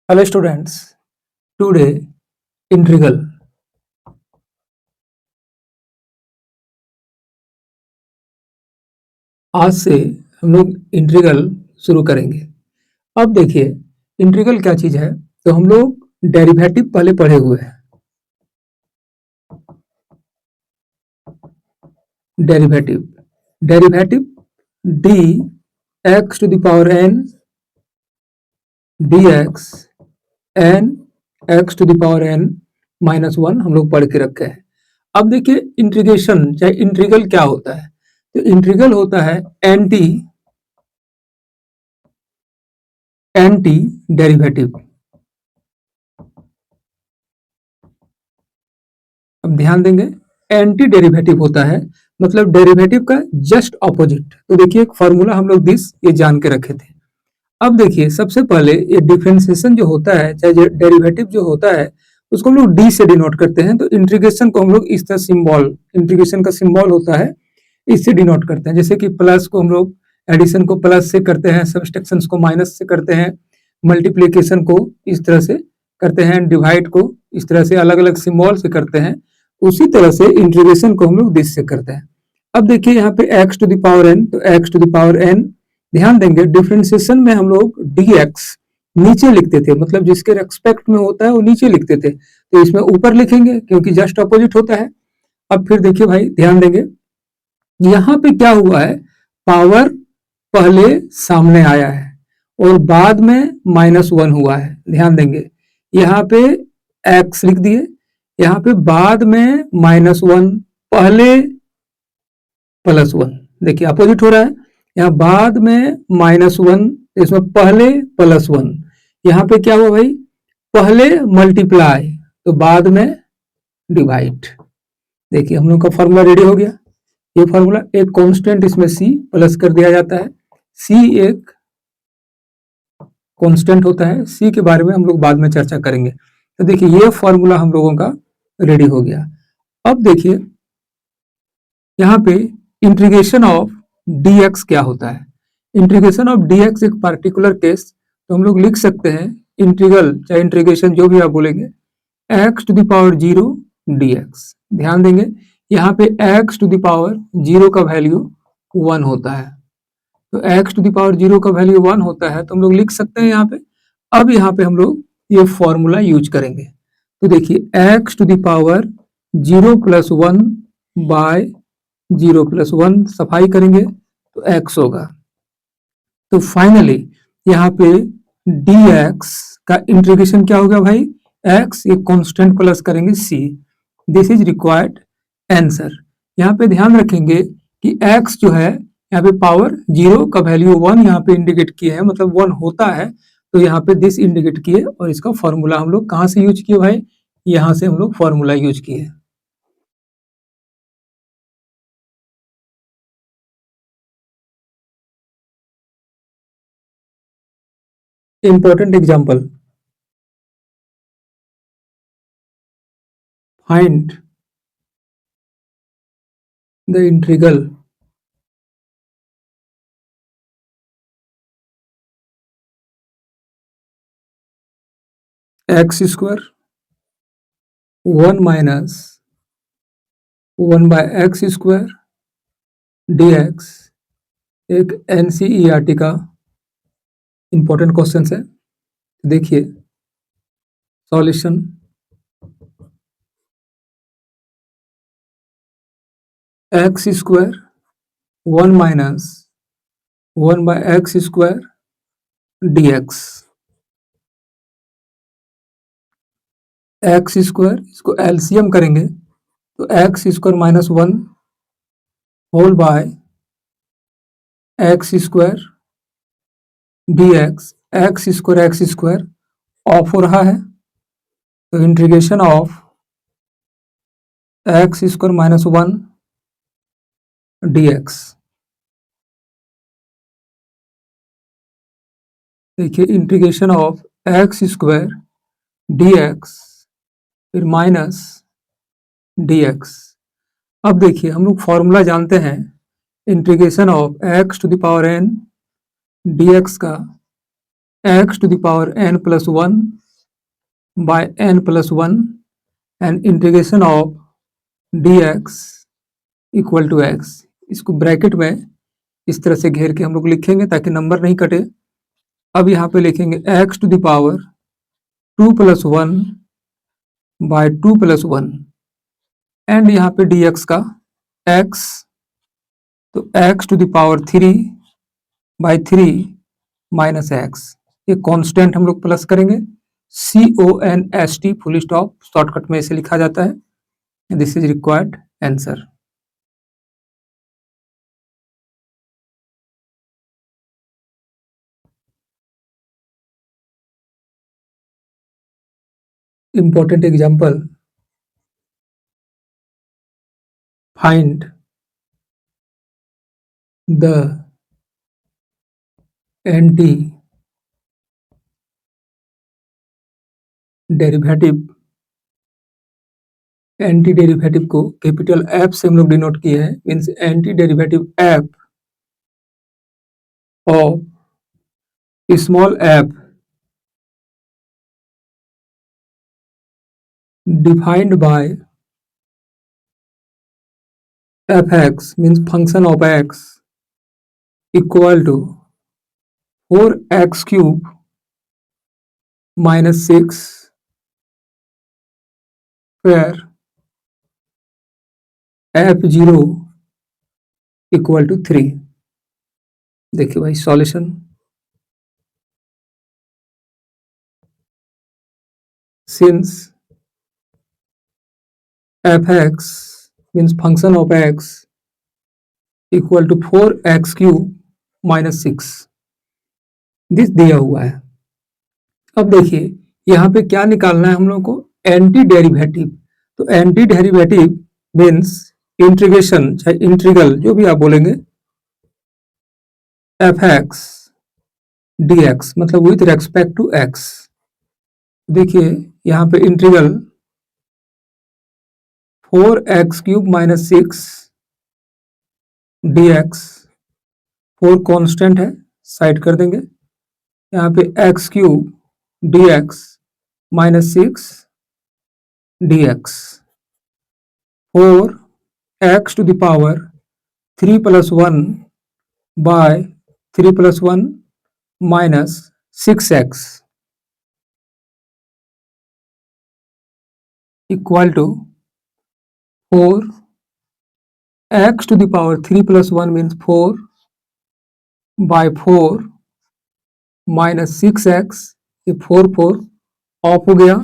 Hello students, today integral. आज से हम लोग इंटीग्रल शुरू करेंगे। अब देखिए इंटीग्रल क्या चीज है। तो हम लोग डेरिवेटिव पहले पढ़े हुए हैं। Derivative derivative d x to the power n d x n x to the power n -1 हम लोग पढ़ के रखे हैं। अब देखिए इंटीग्रेशन चाहे इंटीग्रल क्या होता है। तो इंटीग्रल होता है एंटी एंटी डेरिवेटिव। अब ध्यान देंगे, एंटी डेरिवेटिव होता है मतलब डेरिवेटिव का जस्ट ऑपोजिट। तो देखिए एक फॉर्मूला हम लोग ये जान के रखे थे। अब देखिए सबसे पहले ये डिफरेंशिएशन जो होता है चाहे डेरिवेटिव जो होता है उसको हम लोग डी से डिनोट करते हैं। तो इंटीग्रेशन को हम लोग इस तरह सिंबल, इंटीग्रेशन का सिंबल होता है, इससे डिनोट करते हैं। जैसे कि प्लस को हम लोग एडिशन को प्लस से करते हैं, सब्सट्रैक्शन को माइनस से करते हैं, मल्टीप्लिकेशन को इस तरह से करते हैं, डिवाइड को इस तरह से अलग अलग सिंबल से करते हैं। उसी तरह से इंटीग्रेशन को हम लोग दिस से करते हैं। अब देखिए यहाँ पे x to the power n, तो x to the power n ध्यान देंगे डिफरेंशिएशन में हम लोग dx नीचे लिखते थे, मतलब जिसके रेस्पेक्ट में होता है वो नीचे लिखते थे। तो इसमें ऊपर लिखेंगे क्योंकि जस्ट अपोजिट होता है। अब फिर देखिए भाई ध्यान देंगे, यहाँ पे क्या हुआ है, पावर पहले सामने आया है और बाद में -1 हुआ है। ध्यान देंगे यहाँ पे x लिख दिए, यहाँ पे बाद में -1 पहले +1। देखिए अपोजिट हो रहा है, यहाँ बाद में -1 इसमें पहले +1। यहाँ पे क्या हुआ भाई, पहले मल्टीप्लाई तो बाद में डिवाइड। देखिए हम लोग का फॉर्मूला रेडी हो गया। ये फॉर्मूला एक कांस्टेंट इसमें c प्लस कर दिया जाता है। c एक कांस्टेंट होता है, c के बारे में हम लोग बाद में चर्चा करेंगे। तो देखिए ये फॉर्मूला हम लोगों का रेडी हो गया। अब देखिए यहाँ पे इंटीग्रेशन ऑफ dx क्या होता है। इंटीग्रेशन ऑफ dx एक पार्टिकुलर केस, तो हम लोग लिख सकते हैं इंटीग्रल चाहे इंटीग्रेशन जो भी आप बोलेंगे x to the power 0 dx। ध्यान देंगे यहाँ पे x टू द पावर 0 का वैल्यू 1 होता है। तो x टू द पावर 0 का वैल्यू 1 होता है, तो हम लोग लिख सकते हैं यहाँ पे। अब यहाँ पे हम लोग ये फॉर्मूला यूज करेंगे। तो देखिए x to the power 0 + 1 by 0 + 1 सफाई करेंगे तो x होगा। तो फाइनली यहाँ पे dx का इंटीग्रेशन क्या होगा भाई, x एक कांस्टेंट प्लस करेंगे c। This is required answer. यहाँ पे ध्यान रखेंगे कि x जो है यहाँ पे पावर 0 का वैल्यू 1 यहाँ पे इंडिकेट किए हैं, मतलब 1 होता है। तो यहाँ पे दिस इंडिकेट किए और इसका फॉर्मूला हम लोग कहाँ से यूज किए भाई, यहाँ से हम लोग फॉर्मूला यूज किए। Important example, find the integral x square 1 minus 1 by x square dx। एक NCERT का इंपॉर्टेंट क्वेश्चन है। देखिए solution, x square 1 minus 1 by x square dx। x square इसको एलसीएम करेंगे तो x square -1 whole by x square dx। x square off हो रहा है, तो integration of x square -1 dx। देखिए integration of x square dx फिर minus dx। अब देखिए हम लोग फॉर्मूला जानते हैं integration of x to the power n dx का x to the power n plus 1 by n plus 1 and integration of dx equal to x। इसको bracket में इस तरह से घेर के हम लोग लिखेंगे ताकि नंबर नहीं कटे। अब यहाँ पे लिखेंगे x to the power 2 plus 1 by 2 plus 1 and यहाँ पे dx का x, तो x to the power 3 by 3 minus x। ये कांस्टेंट हम लोग प्लस करेंगे, CONST फुल स्टॉप शॉर्टकट में इसे लिखा जाता है। This is required answer. Important example, find the anti derivative को कैपिटल एफ से हम लोग डिनोट किए हैं, means anti derivative F of small F defined by F X means function of X equal to 4x cube minus 6 where f0 equal to 3। देखिए भाई solution, since fx means function of x equal to 4x cube minus 6, this दिया हुआ है। अब देखिए यहाँ पे क्या निकालना है हम लोग को, एंटी डेरिवेटिव। तो एंटी डेरिवेटिव मीन्स इंटीग्रेशन चाहे इंटीग्रल जो भी आप बोलेंगे, एफ एक्स डी एक्स मतलब विथ रेस्पेक्ट टू एक्स। देखिए यहाँ पे integral 4x cube minus 6 D X, 4 constant है साइड कर देंगे, यहाँ पे x cube D X minus 6 D X, 4x to the power 3 plus 1 by 3 plus 1 minus 6x equal to 4x to the power 3 plus 1 means 4 by 4 minus 6x, ये 4 of हो गया,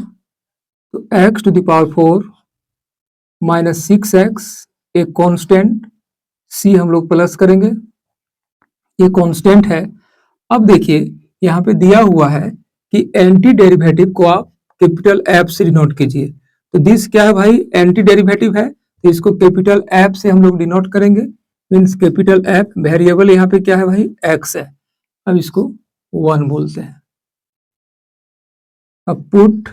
तो x to the power 4 minus 6x एक constant, c हम लोग plus करेंगे, ये constant है। अब देखिए यहाँ पे दिया हुआ है कि एंटी डेरिवेटिव को आप कैपिटल एफ से डिनोट कीजिए। तो दिस क्या है भाई, एंटी डेरिवेटिव है, तो इसको कैपिटल एफ से हम लोग डिनोट करेंगे, मीन्स कैपिटल एफ। वेरिएबल यहाँ पे क्या है भाई, एक्स है, अब इसको 1 बोलते हैं। अब पुट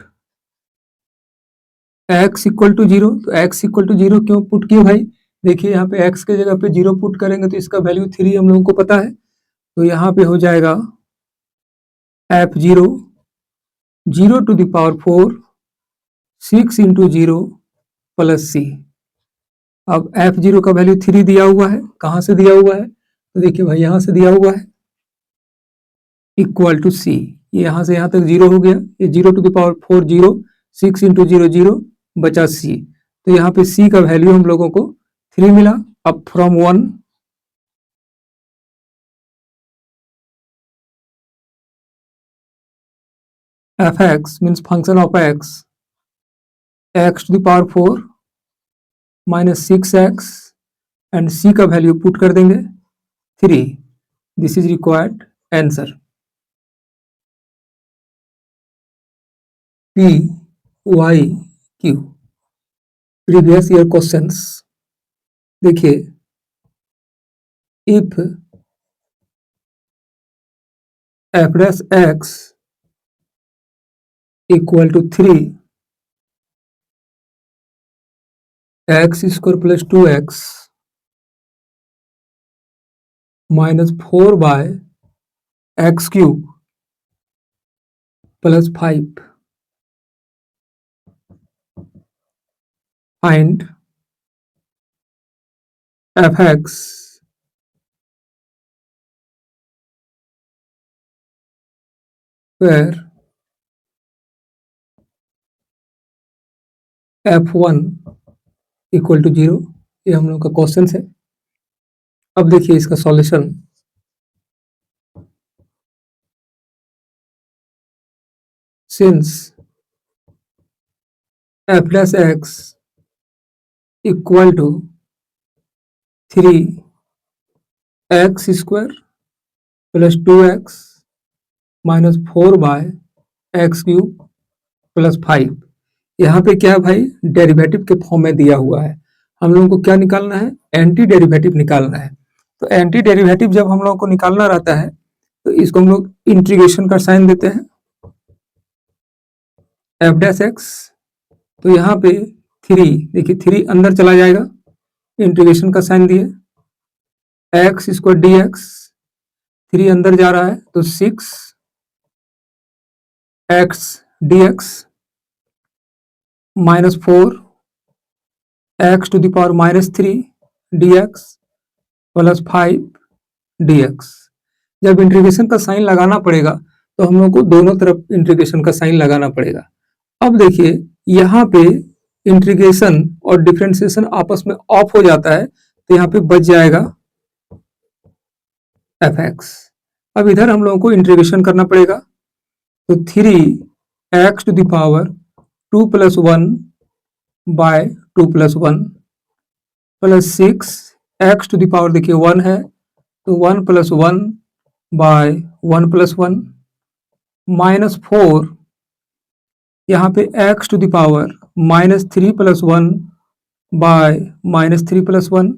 x इक्वल टू 0, तो x इक्वल टू 0 क्यों पुट किए भाई, देखिए यहाँ पे x के जगह पे 0 पुट करेंगे तो इसका वैल्यू 3 हम लोगों को पता है, तो यहाँ पे हो जाएगा f0 0 to the power 4 6 into 0 plus c। अब f0 का वैल्यू 3 दिया हुआ है, कहाँ से दिया हुआ है, तो देखिए भाई यहाँ से दिया हुआ है, इक्वल टू c, ये यहाँ से यहाँ तक 0 हो गया, ये 0 टू द पावर 4 0, 6 इंटू 0 0 बचा c, तो यहाँ पे c का वैल्यू हम लोगों को 3 मिला। अब from 1 F X means function of x, x to the power 4 minus 6x and c का वैल्यू पुट कर देंगे 3, this is required answer. P Y Q previous year questions, देखिए if F dash X equal to 3 X square plus 2x minus 4 by X cube plus 5 find F X where f1 equal to 0। ये हम लोग का question है। अब देखिए इसका solution. Since f dash x equal to 3x square plus 2x minus 4/x³ plus 5। यहाँ पे क्या है भाई, डेरिवेटिव के फॉर्म में दिया हुआ है। हम लोगों को क्या निकालना है, एंटी डेरिवेटिव निकालना है। तो एंटी डेरिवेटिव जब हम लोगों को निकालना रहता है तो इसको हम लोग इंटीग्रेशन का साइन देते हैं एफ डैश एक्स। तो यहाँ पे 3, देखिए 3 अंदर चला जाएगा, इंटीग्रेशन का साइन दिए एक्स स्क्वायर डी एक्स, 3 अंदर जा रहा है तो 6x dx minus 4x⁻³ dx plus 5 dx। जब इंटीग्रेशन का साइन लगाना पड़ेगा तो हम लोग को दोनों तरफ इंटीग्रेशन का साइन लगाना पड़ेगा। अब देखिए यहाँ पे इंटीग्रेशन और डिफरेंशिएशन आपस में ऑफ हो जाता है तो यहाँ पे बच जाएगा एफ एक्स। अब इधर हम लोगों को इंटीग्रेशन करना पड़ेगा तो 3x⁻² + 1/2 + 1 प्लस 6x⁻, देखिए 1 है तो 1 + 1/1 + 1 माइनस 4, यहाँ पे x⁻³ -3 + 1/-3 + 1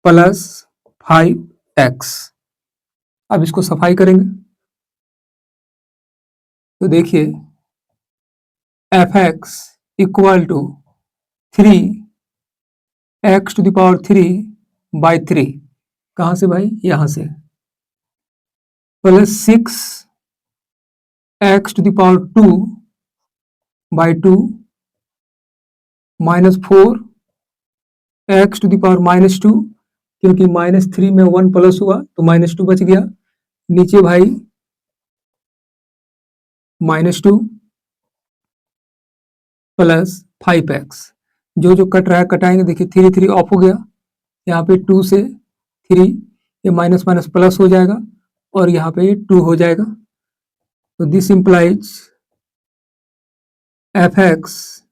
प्लस 5x। अब इसको सफाई करेंगे तो देखिए F X equal to 3x⁻³ कहाँ से भाई, यहाँ से, प्लस 6x⁻² माइनस 4x⁻−2, क्योंकि -3 में 1 प्लस हुआ तो -2 बच गया, नीचे भाई -2 प्लस 5x। जो जो कट रहा है कटाएंगे, देखिए 3 3 ऑफ हो गया, यहाँ पे 2 से 3 ये माइनस माइनस प्लस हो जाएगा और यहाँ पे 2 हो जाएगा। तो this implies F X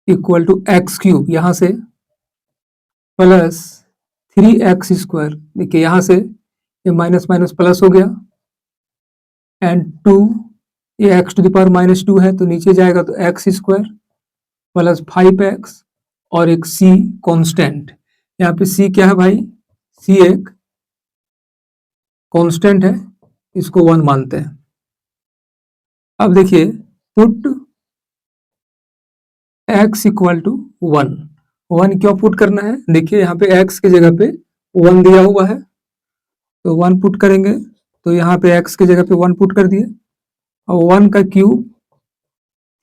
equal to x³, यहाँ से प्लस 3x², देखिए यहाँ से ये माइनस माइनस प्लस हो गया एंड 2, ये x⁻² है तो नीचे जाएगा तो x² प्लस 5x और एक c कांस्टेंट। यहाँ पे c क्या है भाई, c एक कांस्टेंट है, इसको 1 मानते हैं। अब देखिए पुट x इक्वल टू 1, 1 क्यों पुट करना है, देखिए यहाँ पे x की जगह पे 1 दिया हुआ है तो 1 पुट करेंगे, तो यहाँ पे x की जगह पे 1 पुट कर दिए और 1 का क्यूब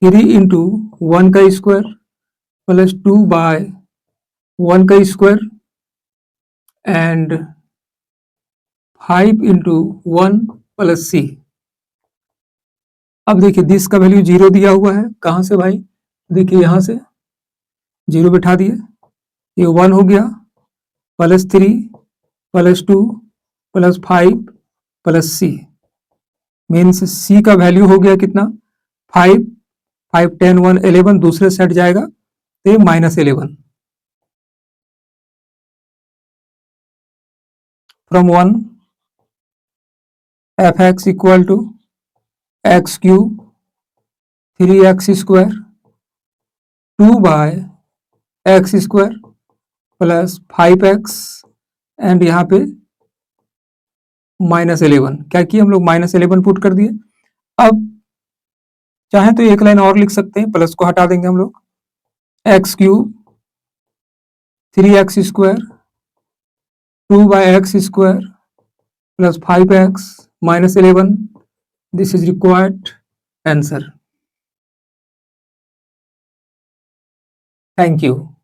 3 इंटू 1 का स्क्वायर प्लस 2/1 का square and 5 into 1 plus c। अब देखिए दिस का वैल्यू 0 दिया हुआ है, कहाँ से भाई, देखिए यहाँ से 0 बिठा दिए, ये 1 हो गया plus 3 plus 2 plus 5 plus c, means c का वैल्यू हो गया कितना 5, 5 10 1 11, दूसरे सेट जाएगा तो ये -11 from 1 F X equal to x³ 3x² 2/x² plus 5x and यहाँ पे -11, क्या किया हम लोग -11 पुट कर दिए। अब चाहे तो एक लाइन और लिख सकते हैं, प्लस को हटा देंगे हम लोग, x³ 3x² 2/x² plus 5x -11 This is required answer. Thank you.